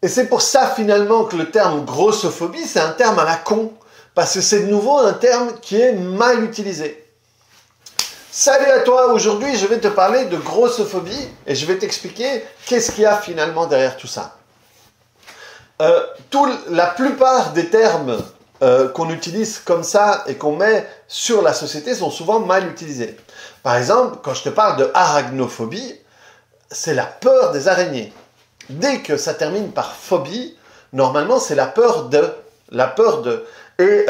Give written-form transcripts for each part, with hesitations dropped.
Et c'est pour ça finalement que le terme grossophobie, c'est un terme à la con, parce que c'est de nouveau un terme qui est mal utilisé. Salut à toi, aujourd'hui je vais te parler de grossophobie et je vais t'expliquer qu'est-ce qu'il y a finalement derrière tout ça. La plupart des termes qu'on utilise comme ça et qu'on met sur la société sont souvent mal utilisés. Par exemple, quand je te parle de arachnophobie, c'est la peur des araignées. Dès que ça termine par phobie, normalement c'est la peur de. Et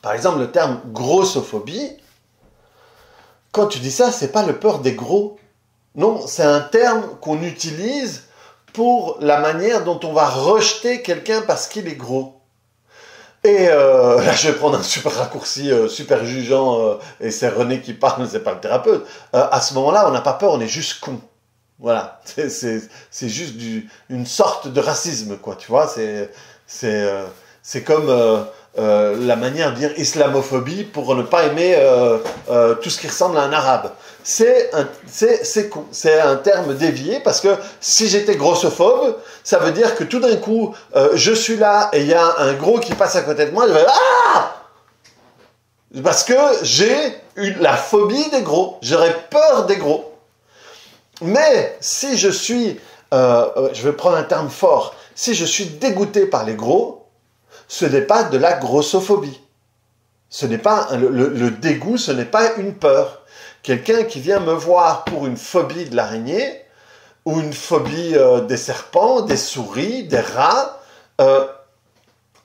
par exemple, le terme grossophobie, quand tu dis ça, c'est pas le peur des gros. Non, c'est un terme qu'on utilise pour la manière dont on va rejeter quelqu'un parce qu'il est gros. Et là, je vais prendre un super raccourci, super jugeant, et c'est René qui parle, c'est pas le thérapeute. À ce moment-là, on n'a pas peur, on est juste con. Voilà, c'est juste une sorte de racisme, quoi, tu vois. C'est comme la manière de dire islamophobie pour ne pas aimer tout ce qui ressemble à un arabe. C'est un terme dévié parce que si j'étais grossophobe, ça veut dire que tout d'un coup, je suis là et il y a un gros qui passe à côté de moi, je vais ah! Parce que j'ai la phobie des gros, j'aurais peur des gros. Mais si je suis, je vais prendre un terme fort, si je suis dégoûté par les gros, ce n'est pas de la grossophobie. Ce n'est pas le dégoût, ce n'est pas une peur. Quelqu'un qui vient me voir pour une phobie de l'araignée, ou une phobie des serpents, des souris, des rats,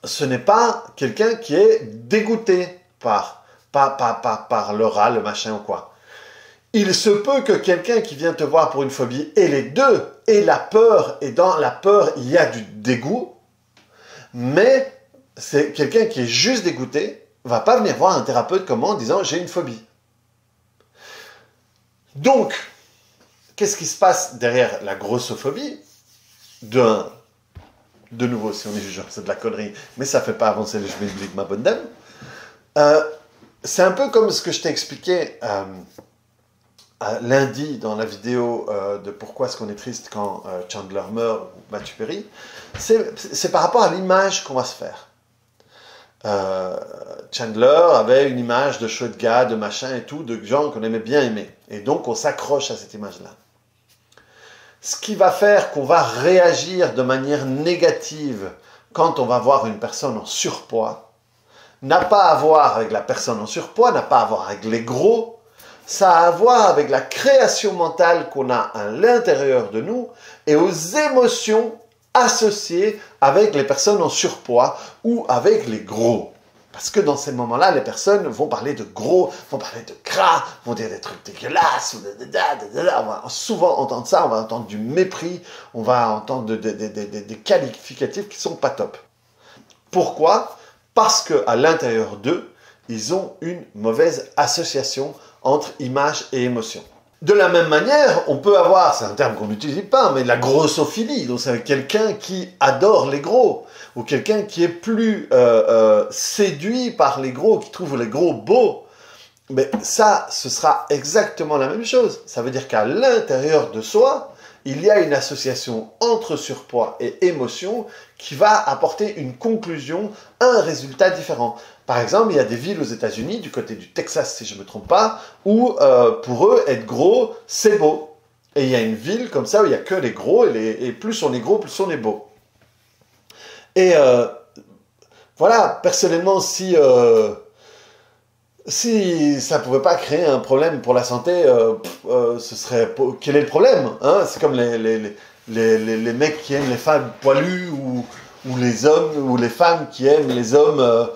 ce n'est pas quelqu'un qui est dégoûté par le rat, le machin ou quoi. Il se peut que quelqu'un qui vient te voir pour une phobie ait les deux, ait la peur, et dans la peur, il y a du dégoût, mais c'est quelqu'un qui est juste dégoûté, va pas venir voir un thérapeute comme moi en disant « j'ai une phobie ». Donc, qu'est-ce qui se passe derrière la grossophobie? De nouveau, si on est jugeant, c'est de la connerie, mais ça fait pas avancer le schmilblick, ma bonne dame. C'est un peu comme ce que je t'ai expliqué lundi dans la vidéo de pourquoi est-ce qu'on est triste quand Chandler meurt ou Matthew Perry. C'est par rapport à l'image qu'on va se faire. Chandler avait une image de chouette gars, de machin et tout, de gens qu'on aimait bien aimer. Et donc on s'accroche à cette image-là. Ce qui va faire qu'on va réagir de manière négative quand on va voir une personne en surpoids, n'a pas à voir avec la personne en surpoids, n'a pas à voir avec les gros, ça a à voir avec la création mentale qu'on a à l'intérieur de nous et aux émotions associées avec les personnes en surpoids ou avec les gros. Parce que dans ces moments-là, les personnes vont parler de gros, vont parler de gras, vont dire des trucs dégueulasses. On va souvent entendre ça, on va entendre du mépris, on va entendre des qualificatifs qui sont pas top. Pourquoi? Parce qu'à l'intérieur d'eux, ils ont une mauvaise association entre image et émotion. De la même manière, on peut avoir, c'est un terme qu'on n'utilise pas, mais la grossophilie, donc c'est quelqu'un qui adore les gros, ou quelqu'un qui est plus séduit par les gros, qui trouve les gros beaux. Mais ça, ce sera exactement la même chose. Ça veut dire qu'à l'intérieur de soi, il y a une association entre surpoids et émotion qui va apporter une conclusion, un résultat différent. Par exemple, il y a des villes aux États-Unis, du côté du Texas si je ne me trompe pas, où pour eux, être gros, c'est beau. Et il y a une ville comme ça où il n'y a que les gros, et plus on est gros, plus on est beau. Et voilà, personnellement, si ça ne pouvait pas créer un problème pour la santé, ce serait... Quel est le problème, hein? C'est comme les mecs qui aiment les femmes poilues ou les hommes ou les femmes qui aiment les hommes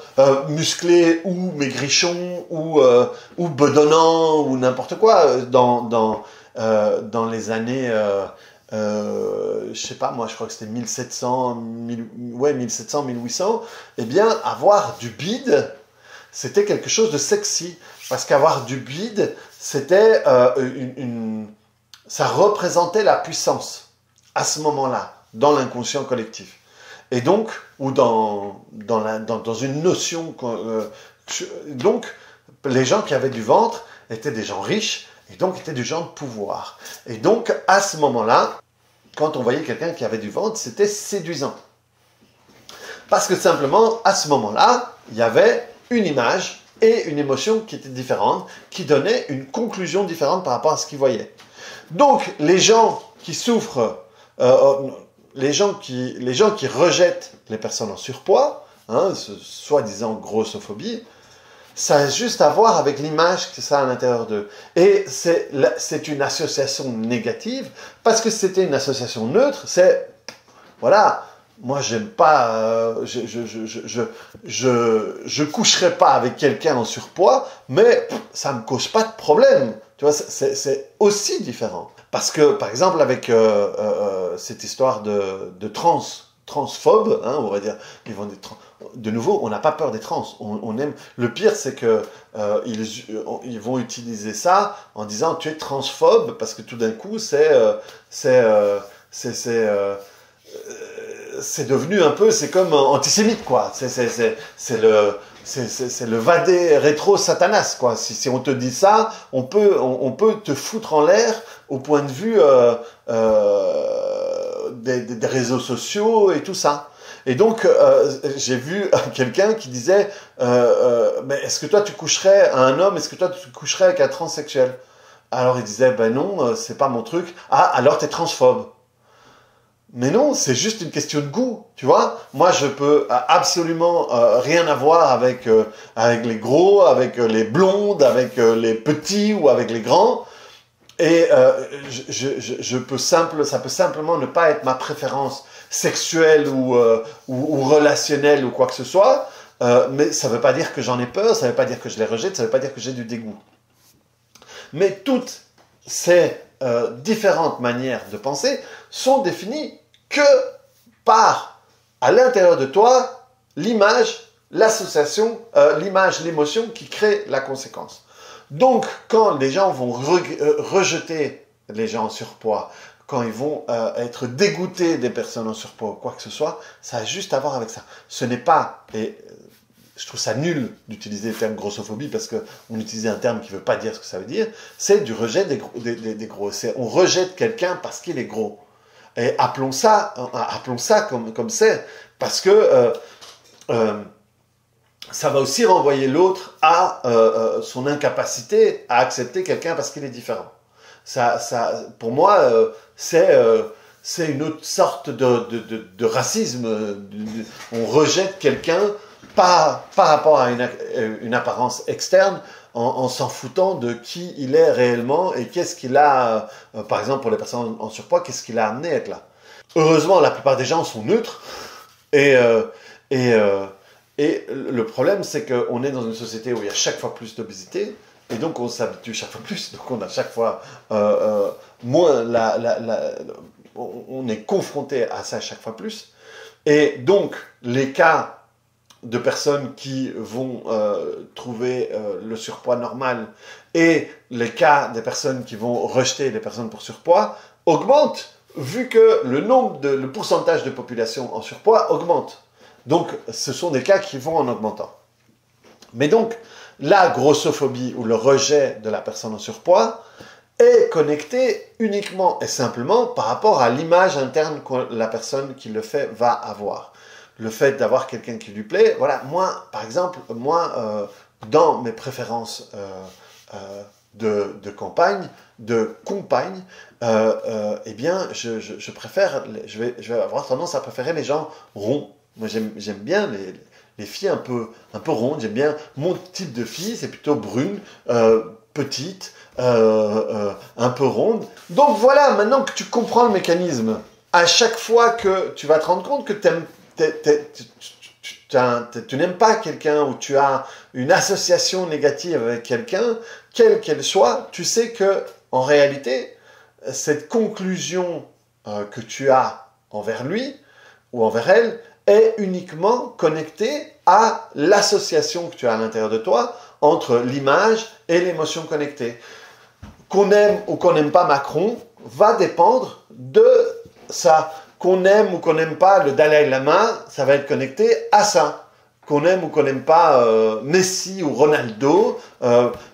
musclés ou maigrichons ou bedonnants ou n'importe quoi. Dans les années... je sais pas, moi je crois que c'était 1700, 1800, eh bien avoir du bide, c'était quelque chose de sexy, parce qu'avoir du bide, c'était ça représentait la puissance à ce moment-là, dans l'inconscient collectif. Et donc, ou dans une notion, donc les gens qui avaient du ventre étaient des gens riches, et donc étaient des gens de pouvoir. Et donc, à ce moment-là, quand on voyait quelqu'un qui avait du ventre, c'était séduisant. Parce que simplement, à ce moment-là, il y avait une image et une émotion qui étaient différentes, qui donnaient une conclusion différente par rapport à ce qu'ils voyaient. Donc, les gens qui souffrent, les gens qui rejettent les personnes en surpoids, ce soi-disant grossophobie, ça a juste à voir avec l'image que ça a à l'intérieur d'eux. Et c'est une association négative, parce que c'était une association neutre, c'est, voilà, moi j'aime pas, je coucherai pas avec quelqu'un en surpoids, mais ça me cause pas de problème. Tu vois, c'est aussi différent. Parce que, par exemple, avec cette histoire de transphobes, on va dire, de nouveau, on n'a pas peur des trans. On aime. Le pire, c'est que ils vont utiliser ça en disant tu es transphobe parce que tout d'un coup, c'est devenu un peu, c'est comme antisémite, quoi. C'est le vadé rétro satanas, quoi. Si on te dit ça, on peut te foutre en l'air au point de vue des réseaux sociaux et tout ça. Et donc, j'ai vu quelqu'un qui disait mais est-ce que toi tu coucherais à un homme, est-ce que toi tu coucherais avec un transsexuel? Alors il disait ben non, c'est pas mon truc. Ah, alors t'es transphobe. Mais non, c'est juste une question de goût, tu vois. Moi, je peux absolument rien avoir avec les gros, avec les blondes, avec les petits ou avec les grands. Et ça peut simplement ne pas être ma préférence sexuelle ou relationnelle ou quoi que ce soit. Mais ça ne veut pas dire que j'en ai peur, ça ne veut pas dire que je les rejette, ça ne veut pas dire que j'ai du dégoût. Mais toutes ces différentes manières de penser sont définies que par, à l'intérieur de toi, l'image, l'association, l'image, l'émotion qui crée la conséquence. Donc, quand les gens vont rejeter les gens en surpoids, quand ils vont être dégoûtés des personnes en surpoids ou quoi que ce soit, ça a juste à voir avec ça. Ce n'est pas, et je trouve ça nul d'utiliser le terme grossophobie parce qu'on utilise un terme qui ne veut pas dire ce que ça veut dire, c'est du rejet des gros. On rejette quelqu'un parce qu'il est gros. Et appelons ça comme c'est, parce que ça va aussi renvoyer l'autre à son incapacité à accepter quelqu'un parce qu'il est différent. Pour moi, c'est une autre sorte de racisme. On rejette quelqu'un par rapport à une apparence externe, en s'en foutant de qui il est réellement et qu'est-ce qu'il a, par exemple pour les personnes en surpoids, qu'est-ce qu'il a amené à être là. Heureusement, la plupart des gens sont neutres et le problème, c'est qu'on est dans une société où il y a chaque fois plus d'obésité et donc on s'habitue chaque fois plus, donc on a chaque fois moins on est confronté à ça chaque fois plus. Et donc, les cas de personnes qui vont trouver le surpoids normal et les cas des personnes qui vont rejeter les personnes pour surpoids augmentent, vu que le pourcentage de population en surpoids augmente. Donc, ce sont des cas qui vont en augmentant. Mais donc, la grossophobie ou le rejet de la personne en surpoids est connecté uniquement et simplement par rapport à l'image interne que la personne qui le fait va avoir. Le fait d'avoir quelqu'un qui lui plaît, voilà, moi, par exemple, dans mes préférences de compagne, eh bien, je préfère, je vais avoir tendance à préférer les gens ronds. Moi, j'aime bien les filles un peu rondes. J'aime bien mon type de fille, c'est plutôt brune, petite, un peu ronde. Donc voilà, maintenant que tu comprends le mécanisme, à chaque fois que tu vas te rendre compte que tu n'aimes pas quelqu'un ou tu as une association négative avec quelqu'un, quelle qu'elle soit, tu sais que en réalité, cette conclusion que tu as envers lui ou envers elle est uniquement connectée à l'association que tu as à l'intérieur de toi entre l'image et l'émotion connectée. Qu'on aime ou qu'on n'aime pas Macron va dépendre de ça. Qu'on aime ou qu'on n'aime pas le Dalai Lama, ça va être connecté à ça. Qu'on aime ou qu'on n'aime pas Messi ou Ronaldo,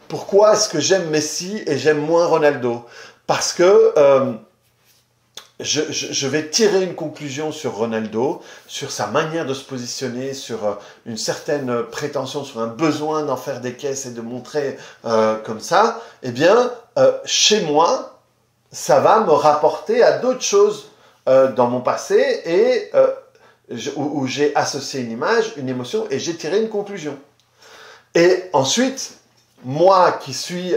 pourquoi est-ce que j'aime Messi et j'aime moins Ronaldo? Parce que je vais tirer une conclusion sur Ronaldo, sur sa manière de se positionner, sur une certaine prétention, sur un besoin d'en faire des caisses et de montrer comme ça, eh bien, chez moi, ça va me rapporter à d'autres choses dans mon passé et où j'ai associé une image, une émotion et j'ai tiré une conclusion. Et ensuite, moi qui suis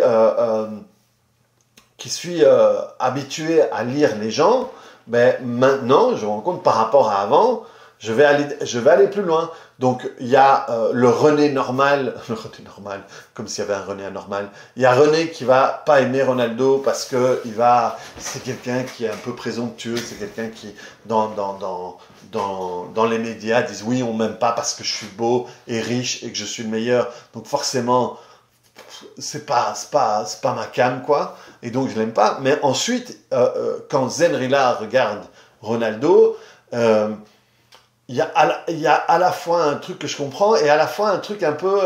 habitué à lire les gens, ben maintenant, je me rends compte par rapport à avant, je vais aller plus loin. Donc, il y a le René normal, comme s'il y avait un René anormal. Il y a René qui va pas aimer Ronaldo parce que c'est quelqu'un qui est un peu présomptueux, c'est quelqu'un qui, dans les médias, disent oui, on m'aime pas parce que je suis beau et riche et que je suis le meilleur. Donc, forcément, c'est pas ma came, quoi. Et donc, je l'aime pas. Mais ensuite, quand Zenrila regarde Ronaldo, il y a à la fois un truc que je comprends et à la fois un truc un peu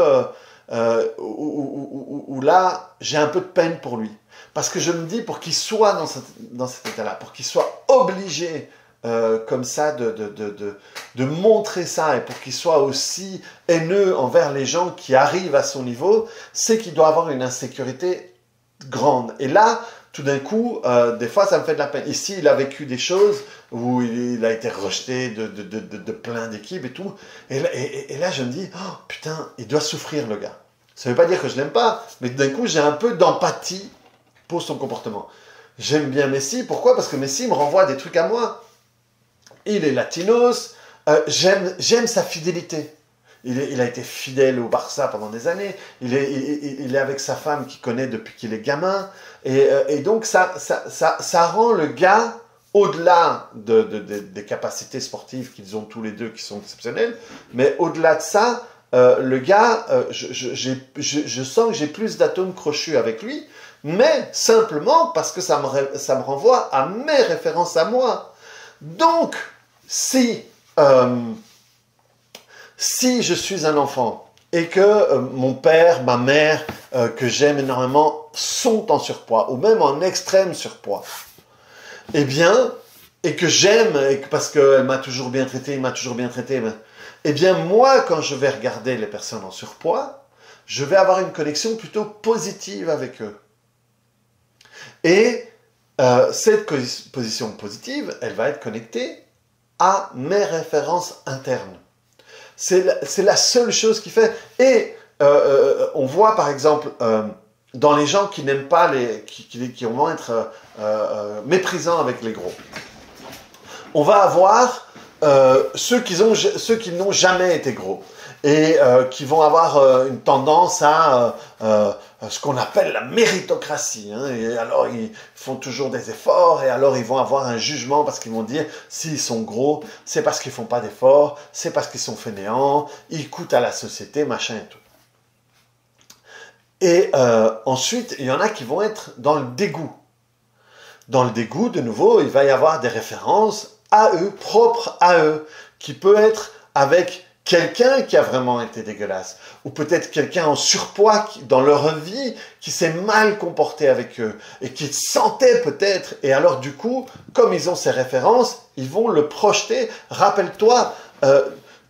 où là, j'ai un peu de peine pour lui. Parce que je me dis, pour qu'il soit dans cet état-là, pour qu'il soit obligé comme ça de montrer ça et pour qu'il soit aussi haineux envers les gens qui arrivent à son niveau, c'est qu'il doit avoir une insécurité grande. Et là, tout d'un coup, des fois, ça me fait de la peine. Ici, il a vécu des choses où il a été rejeté de plein d'équipes et tout. Et là, je me dis, oh, putain, il doit souffrir, le gars. Ça ne veut pas dire que je l'aime pas, mais d'un coup, j'ai un peu d'empathie pour son comportement. J'aime bien Messi. Pourquoi? Parce que Messi me renvoie des trucs à moi. Il est latinos. J'aime sa fidélité. Il a été fidèle au Barça pendant des années. Il est avec sa femme qu'il connaît depuis qu'il est gamin. Et donc, ça rend le gars, au-delà des capacités sportives qu'ils ont tous les deux, qui sont exceptionnelles, mais au-delà de ça, le gars, je sens que j'ai plus d'atomes crochus avec lui, mais simplement parce que ça me renvoie à mes références à moi. Donc, si je suis un enfant et que mon père, ma mère, que j'aime énormément, sont en surpoids, ou même en extrême surpoids, eh bien, et que j'aime, parce qu'elle m'a toujours bien traité, il m'a toujours bien traité, eh bien, moi, quand je vais regarder les personnes en surpoids, je vais avoir une connexion plutôt positive avec eux. Et cette position positive, elle va être connectée à mes références internes. C'est la seule chose qui fait. Et on voit par exemple dans les gens qui n'aiment pas qui vont être méprisants avec les gros. On va avoir ceux qui n'ont jamais été gros et qui vont avoir une tendance à ce qu'on appelle la méritocratie. Hein, et alors, ils font toujours des efforts et alors ils vont avoir un jugement parce qu'ils vont dire s'ils sont gros, c'est parce qu'ils font pas d'efforts, c'est parce qu'ils sont fainéants, ils coûtent à la société, machin et tout. Et ensuite, il y en a qui vont être dans le dégoût. Dans le dégoût, de nouveau, il va y avoir des références à eux, propres à eux, qui peut être avec quelqu'un qui a vraiment été dégueulasse, ou peut-être quelqu'un en surpoids dans leur vie qui s'est mal comporté avec eux, et qui sentait peut-être, et alors du coup, comme ils ont ces références, ils vont le projeter. Rappelle-toi,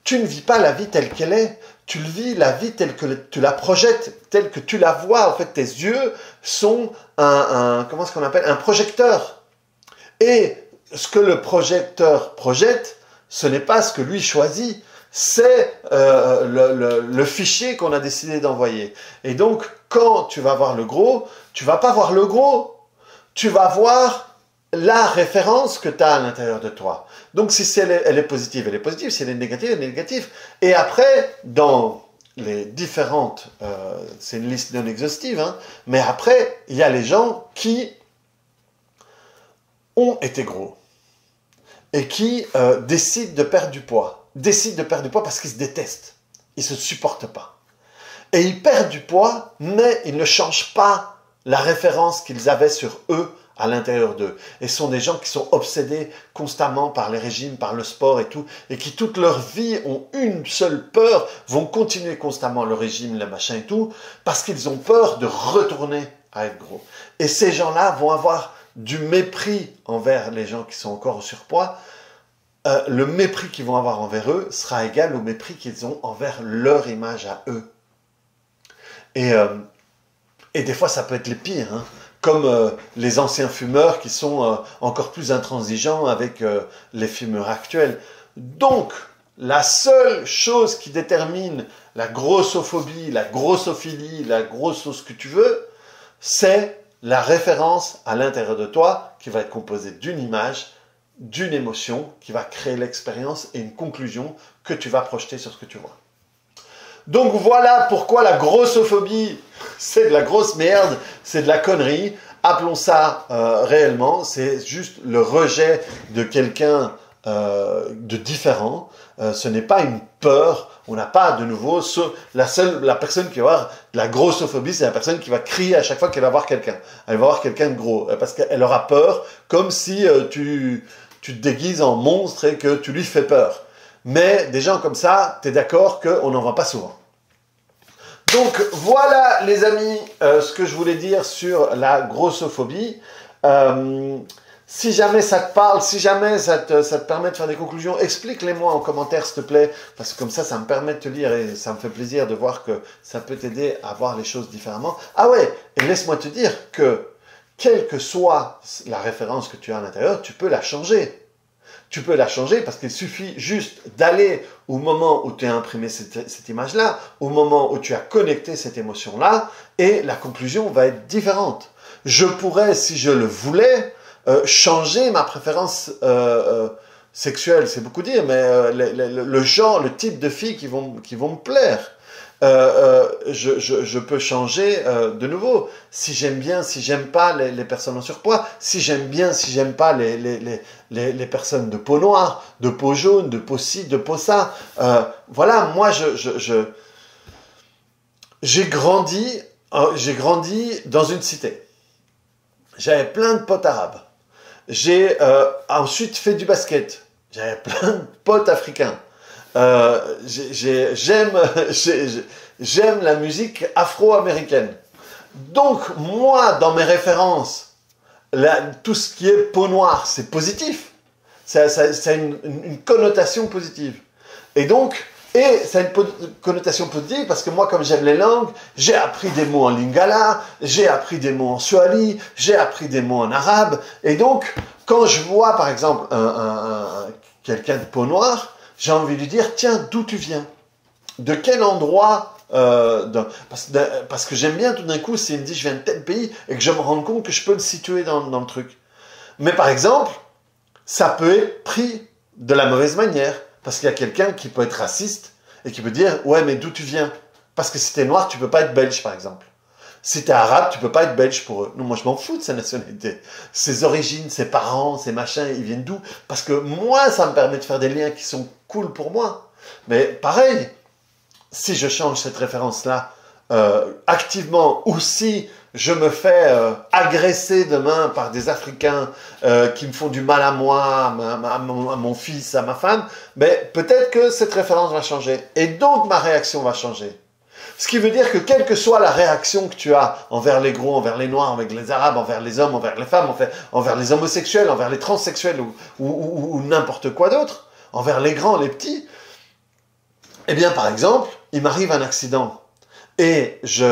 tu ne vis pas la vie telle qu'elle est, tu le vis la vie telle que tu la projettes, telle que tu la vois. En fait, tes yeux sont comment est-ce qu'on appelle, un projecteur. Et ce que le projecteur projette, ce n'est pas ce que lui choisit, c'est le fichier qu'on a décidé d'envoyer. Et donc, quand tu vas voir le gros, tu vas pas voir le gros, tu vas voir la référence que tu as à l'intérieur de toi. Donc, si elle est positive, elle est positive. Si elle est négative, elle est négative. Et après, dans les différentes... c'est une liste non exhaustive, hein, mais après, il y a les gens qui ont été gros et qui décident de perdre du poids. Décident de perdre du poids parce qu'ils se détestent. Ils ne se supportent pas. Et ils perdent du poids, mais ils ne changent pas la référence qu'ils avaient sur eux à l'intérieur d'eux. Et ce sont des gens qui sont obsédés constamment par les régimes, par le sport et tout, et qui toute leur vie ont une seule peur, vont continuer constamment le régime, le machin et tout, parce qu'ils ont peur de retourner à être gros. Et ces gens-là vont avoir du mépris envers les gens qui sont encore au surpoids, le mépris qu'ils vont avoir envers eux sera égal au mépris qu'ils ont envers leur image à eux. Et des fois, ça peut être les pires, hein, comme les anciens fumeurs qui sont encore plus intransigeants avec les fumeurs actuels. Donc, la seule chose qui détermine la grossophobie, la grossophilie, la grosse ce que tu veux, c'est la référence à l'intérieur de toi qui va être composée d'une image, d'une émotion, qui va créer l'expérience et une conclusion que tu vas projeter sur ce que tu vois. Donc voilà pourquoi la grossophobie, c'est de la grosse merde, c'est de la connerie. Appelons ça réellement, c'est juste le rejet de quelqu'un de différent. Ce n'est pas une peur, on n'a pas de nouveau, la personne qui va avoir de la grossophobie, c'est la personne qui va crier à chaque fois qu'elle va voir quelqu'un. Elle va voir quelqu'un de gros, parce qu'elle aura peur, comme si tu te déguises en monstre et que tu lui fais peur. Mais des gens comme ça, tu es d'accord qu'on n'en voit pas souvent. Donc voilà les amis, ce que je voulais dire sur la grossophobie. Si jamais ça te parle, si jamais ça te permet de faire des conclusions, explique-les-moi en commentaire s'il te plaît, parce que comme ça me permet de te lire et ça me fait plaisir de voir que ça peut t'aider à voir les choses différemment. Ah ouais, et laisse-moi te dire que, quelle que soit la référence que tu as à l'intérieur, tu peux la changer. Tu peux la changer parce qu'il suffit juste d'aller au moment où tu as imprimé cette image-là, au moment où tu as connecté cette émotion-là, et la conclusion va être différente. Je pourrais, si je le voulais, changer ma préférence sexuelle, c'est beaucoup dire, mais le genre, le type de filles qui vont me plaire. Je peux changer de nouveau. Si j'aime bien, si j'aime pas les personnes en surpoids, si j'aime bien, si j'aime pas les personnes de peau noire, de peau jaune, de peau ci, de peau ça. Voilà, moi j'ai grandi dans une cité. J'avais plein de potes arabes. J'ai ensuite fait du basket. J'avais plein de potes africains. J'aime la musique afro-américaine. Donc, moi, dans mes références, tout ce qui est peau noire, c'est positif. Ça a une connotation positive. Et donc, ça a une connotation positive parce que moi, comme j'aime les langues, j'ai appris des mots en lingala, j'ai appris des mots en swahili, j'ai appris des mots en arabe. Et donc, quand je vois, par exemple, quelqu'un de peau noire, j'ai envie de lui dire, tiens, d'où tu viens? De quel endroit parce que j'aime bien tout d'un coup, s'il me dit, je viens de tel pays, et que je me rends compte que je peux le situer dans le truc. Mais par exemple, ça peut être pris de la mauvaise manière. Parce qu'il y a quelqu'un qui peut être raciste et qui peut dire « Ouais, mais d'où tu viens ?» Parce que si t'es noir, tu peux pas être belge, par exemple. Si t'es arabe, tu peux pas être belge pour eux. Non, moi, je m'en fous de sa nationalité. Ses origines, ses parents, ses machins, ils viennent d'où? Parce que moi, ça me permet de faire des liens qui sont cool pour moi. Mais pareil, si je change cette référence-là activement, ou si je me fais agresser demain par des Africains qui me font du mal à moi, à mon fils, à ma femme, mais peut-être que cette référence va changer. Et donc, ma réaction va changer. Ce qui veut dire que quelle que soit la réaction que tu as envers les gros, envers les noirs, envers les arabes, envers les hommes, envers les femmes, envers les homosexuels, envers les transsexuels ou n'importe quoi d'autre, envers les grands, les petits, eh bien, par exemple, il m'arrive un accident et j'ai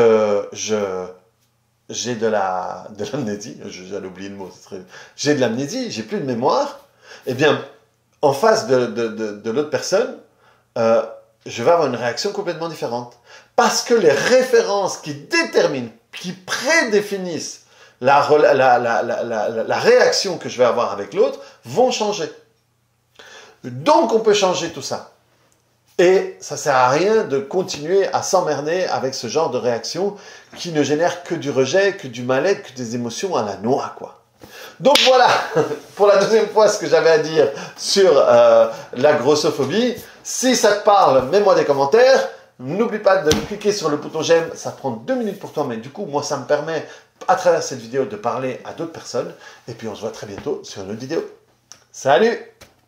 de l'amnésie, j'allais oublier le mot, j'ai de l'amnésie, j'ai plus de mémoire, eh bien, en face de l'autre personne, je vais avoir une réaction complètement différente. Parce que les références qui déterminent, qui prédéfinissent la réaction que je vais avoir avec l'autre vont changer. Donc, on peut changer tout ça. Et ça ne sert à rien de continuer à s'emmerder avec ce genre de réaction qui ne génère que du rejet, que du mal-être, que des émotions à la noix, quoi. Donc voilà, pour la deuxième fois, ce que j'avais à dire sur la grossophobie. Si ça te parle, mets-moi des commentaires. N'oublie pas de cliquer sur le bouton j'aime, ça prend 2 minutes pour toi, mais du coup, moi, ça me permet, à travers cette vidéo, de parler à d'autres personnes. Et puis, on se voit très bientôt sur une autre vidéo. Salut!